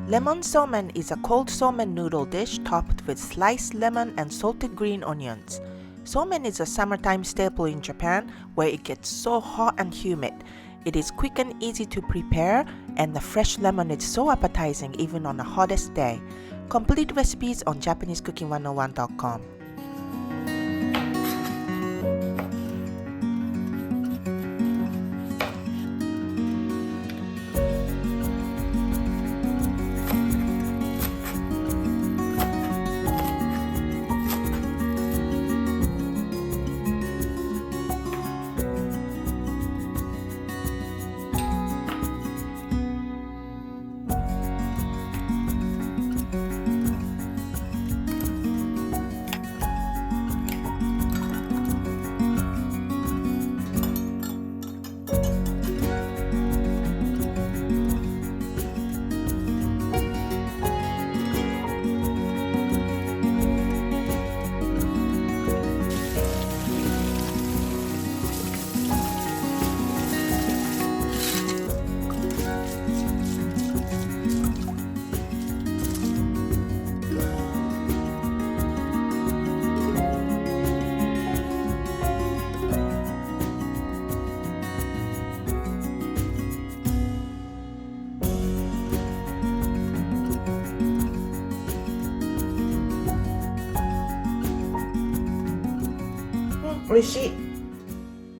Lemon somen is a cold somen noodle dish topped with sliced lemon and salted green onions. Somen is a summertime staple in Japan where it gets so hot and humid. It is quick and easy to prepare, and the fresh lemon is so appetizing even on the hottest day. Complete recipes on JapaneseCooking101.com. Oishii.